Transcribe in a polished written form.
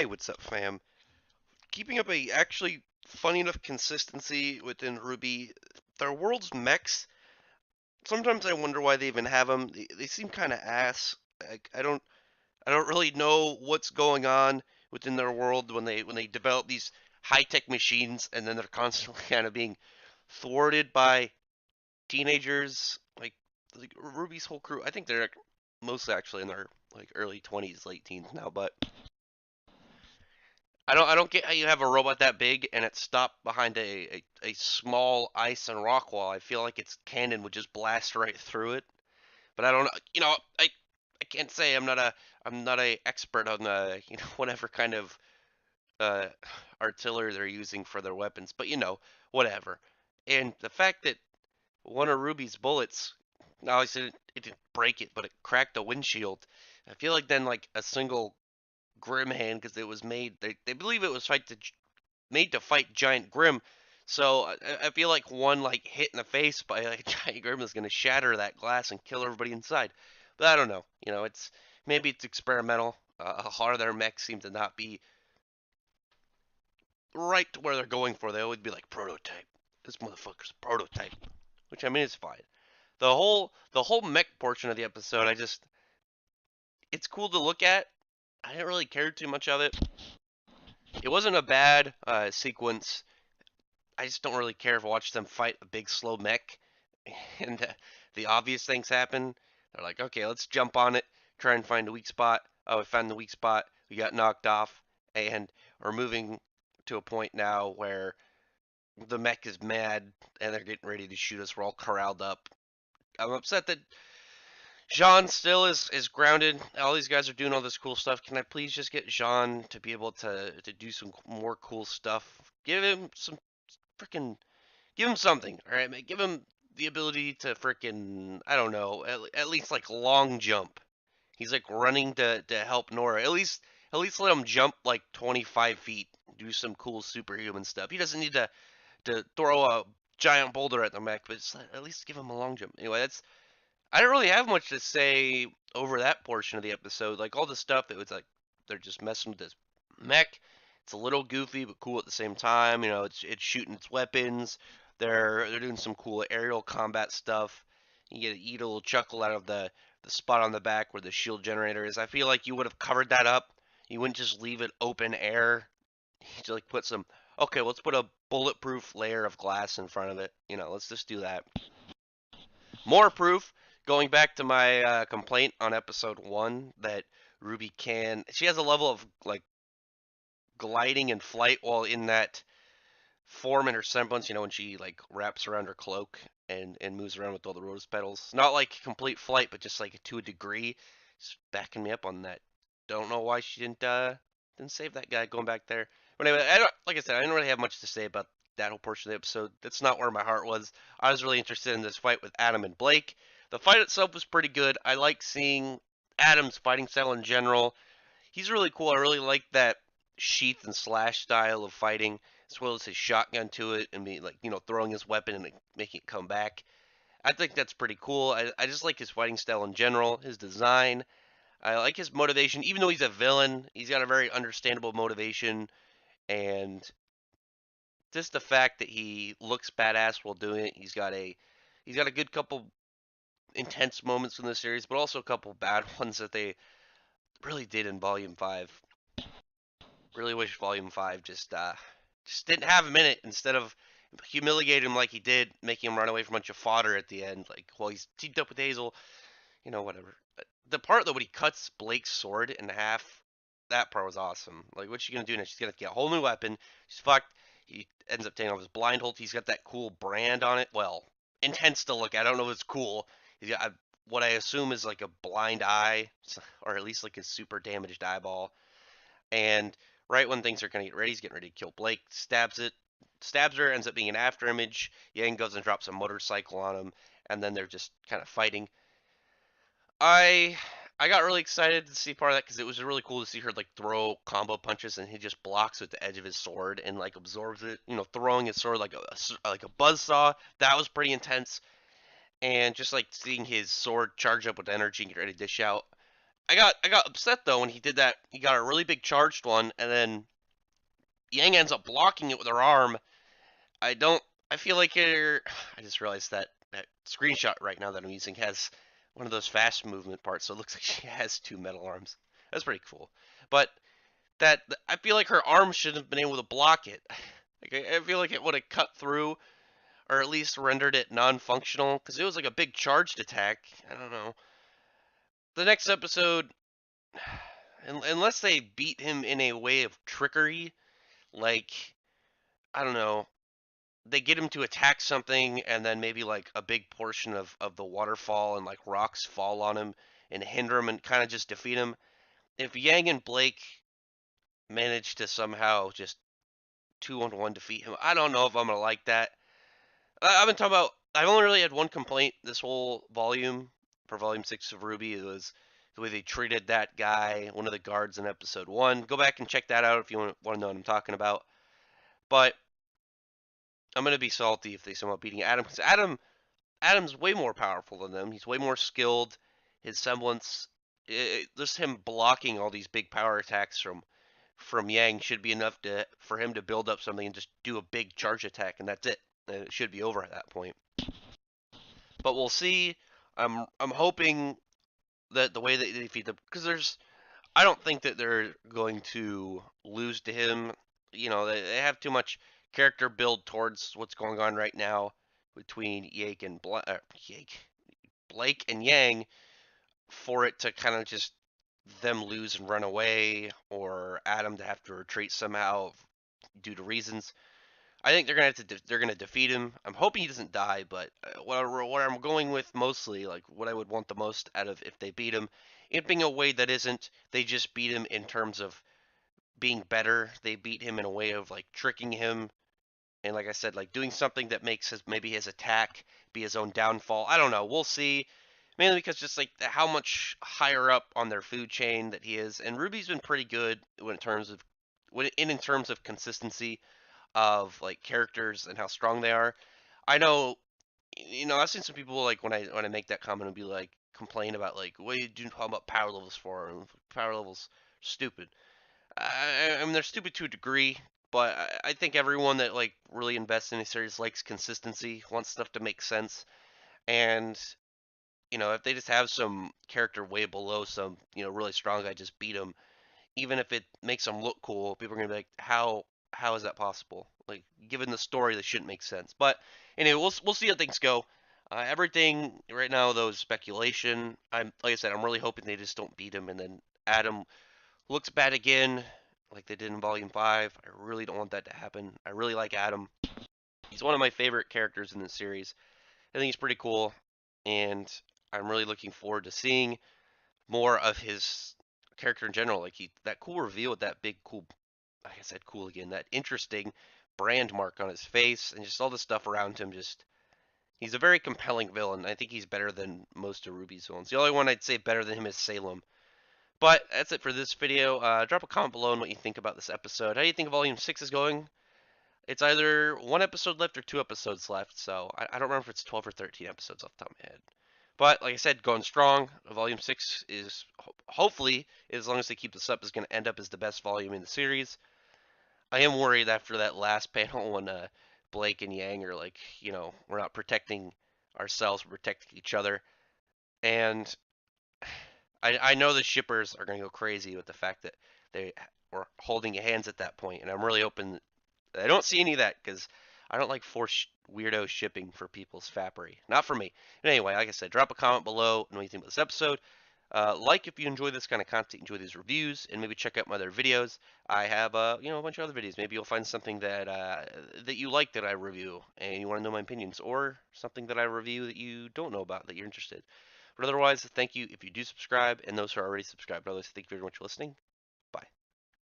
Hey, what's up, fam? Keeping up a actually funny enough consistency within RWBY. Their world's mechs. Sometimes I wonder why they even have them. They seem kind of ass. I don't really know what's going on within their world when they develop these high-tech machines and then they're constantly kind of being thwarted by teenagers. Like Ruby's whole crew. I think they're mostly actually in their like early 20s, late teens now, but I don't get how you have a robot that big and it's stopped behind a small ice and rock wall. I feel like its cannon would just blast right through it. But I don't know. I can't say I'm not a expert on whatever kind of uh artillery they're using for their weapons. But whatever. And the fact that one of Ruby's bullets, obviously it didn't break it, but it cracked the windshield. I feel like then like a single Grim hand because it was made. They believe it was made to fight Giant Grim. So I feel like one like hit in the face by like Giant Grim is gonna shatter that glass and kill everybody inside. But I don't know. It's maybe it's experimental. A lot of their mechs seem to not be right to where they're going for. They always be like prototype. This motherfucker's a prototype, which I mean is fine. The whole mech portion of the episode, it's cool to look at. I didn't really care too much of it. It wasn't a bad sequence. I just don't really care if I watch them fight a big slow mech, and the obvious things happen. They're like, okay, let's jump on it, try and find a weak spot. Oh, we found the weak spot. We got knocked off, and we're moving to a point now where the mech is mad and they're getting ready to shoot us. We're all corralled up. I'm upset that Jean still is grounded. All these guys are doing all this cool stuff. Can I please just get Jean to be able to do some more cool stuff? Give him some freaking give him something, all right, man. Give him the ability to freaking I don't know, at least like long jump. He's like running to help Nora. At least let him jump like 25 feet. Do some cool superhuman stuff. He doesn't need to throw a giant boulder at the mech, but just at least give him a long jump. Anyway, that's I don't really have much to say over that portion of the episode. Like all the stuff, it was like they're just messing with this mech. It's a little goofy but cool at the same time. It's shooting its weapons. They're doing some cool aerial combat stuff. You get to eat a little chuckle out of the spot on the back where the shield generator is. I feel like you would have covered that up. You wouldn't just leave it open air. You like put some. Okay, let's put a bulletproof layer of glass in front of it. Let's just do that. More proof, going back to my complaint on episode 1 that Ruby she has a level of like gliding and flight while in that form in her semblance, when she like wraps around her cloak and moves around with all the rose petals. Not like complete flight, but just like to a degree. Just backing me up on that. Don't know why she didn't save that guy going back there. But anyway, like I said, I didn't really have much to say about that whole portion of the episode. That's not where my heart was. I was really interested in this fight with Adam and Blake. The fight itself was pretty good. I like seeing Adam's fighting style in general. He's really cool. I really like that sheath and slash style of fighting, as well as his shotgun to it and be like, throwing his weapon and making it come back. I think that's pretty cool. I just like his fighting style in general, his design. I like his motivation, even though he's a villain. He's got a very understandable motivation, and just the fact that he looks badass while doing it. He's got a good couple intense moments in the series, but also a couple bad ones that they really did in Volume 5. Really wish Volume 5 just didn't have him in it instead of humiliating him like he did, making him run away from a bunch of fodder at the end. Like, while he's teamed up with Hazel, whatever. The part though when he cuts Blake's sword in half, that part was awesome. Like, what's she gonna do now? She's gonna get a whole new weapon. She's fucked. He ends up taking off his blindfold. He's got that cool brand on it. Well, intense to look at. I don't know if it's cool. He's got what I assume is like a blind eye, or at least like a super damaged eyeball. And right when things are gonna get ready, he's getting ready to kill Blake. Stabs her. Ends up being an after image. Yang goes and drops a motorcycle on him, and then they're just kind of fighting. I I got really excited to see part of that because it was really cool to see her like throw combo punches and he just blocks with the edge of his sword and like absorbs it. Throwing his sword like a buzz saw. That was pretty intense. And just like seeing his sword charge up with energy and get ready to dish out. I got upset though when he did that. He got a really big charged one, and then Yang ends up blocking it with her arm. I don't. I feel like it. I just realized that that screenshot right now that I'm using has one of those fast movement parts, so it looks like she has two metal arms. That's pretty cool. But that I feel like her arm should have been able to block it. Like, I feel like it would have cut through, or at least rendered it non-functional, because it was like a big charged attack. I don't know. The next episode, unless they beat him in a way of trickery, like I don't know, they get him to attack something, and then maybe like a big portion of the waterfall and like rocks fall on him and hinder him and kind of just defeat him. If Yang and Blake manage to somehow just 2-on-1 defeat him, I don't know if I'm gonna like that. I've been talking about. I've only really had one complaint this whole volume for Volume 6 of RWBY. It was the way they treated that guy, one of the guards in Episode 1. Go back and check that out if you want to know what I'm talking about. But I'm gonna be salty if they somehow beating Adam, because Adam's way more powerful than them. He's way more skilled. His semblance, just him blocking all these big power attacks from Yang should be enough to for him to build up something and just do a big charge attack, and that's it. And it should be over at that point. But we'll see. I'm hoping that the way that they defeat them, because I don't think that they're going to lose to him. You know, they have too much character build towards what's going on right now between Blake and Yang for it to kind of just them lose and run away, or Adam to have to retreat somehow due to reasons. I think they're gonna defeat him. I'm hoping he doesn't die, but what I'm going with mostly, like what I would want the most out of if they beat him, it being a way that isn't they just beat him in terms of being better. They beat him in a way of like tricking him, and like I said, like doing something that makes maybe his attack be his own downfall. I don't know. We'll see. Mainly because just like how much higher up on their food chain that he is, and Ruby's been pretty good in terms of consistency of like characters and how strong they are. I know, I've seen some people like when I make that comment and be like complain about like what are you doing talking about power levels for, and power levels stupid. I mean they're stupid to a degree, but I think everyone that like really invests in a series likes consistency, wants stuff to make sense, and if they just have some character way below some really strong guy just beat them, even if it makes them look cool, people are gonna be like, how is that possible? Like, given the story, this shouldn't make sense. But anyway, we'll see how things go. Everything right now though is speculation. Like I said, I'm really hoping they just don't beat him, and then Adam looks bad again, like they did in Volume 5. I really don't want that to happen. I really like Adam. He's one of my favorite characters in this series. I think he's pretty cool, and I'm really looking forward to seeing more of his character in general. Like that cool reveal with that big cool, like I said, cool again, that interesting brand mark on his face, and just all the stuff around him. Just he's a very compelling villain. I think he's better than most of RWBY's villains. The only one I'd say better than him is Salem. But that's it for this video. Drop a comment below on what you think about this episode. How do you think Volume 6 is going? It's either one episode left or two episodes left, so I don't remember if it's 12 or 13 episodes off the top of my head. But like I said, going strong. Volume 6 is hopefully, as long as they keep this up, is going to end up as the best volume in the series. I am worried after that last panel when Blake and Yang are like, we're not protecting ourselves, we're protecting each other. And I know the shippers are going to go crazy with the fact that they were holding hands at that point, and I'm really hoping I don't see any of that, because I don't like forced weirdo shipping for people's fappery. Not for me. And anyway, like I said, drop a comment below on what you think about this episode. Like if you enjoy this kind of content, enjoy these reviews, and maybe check out my other videos. I have a bunch of other videos. Maybe you'll find something that that you like that I review, and you want to know my opinions, or something that I review that you don't know about that you're interested. But otherwise, thank you if you do subscribe, and those who are already subscribed. Otherwise, thank you very much for listening.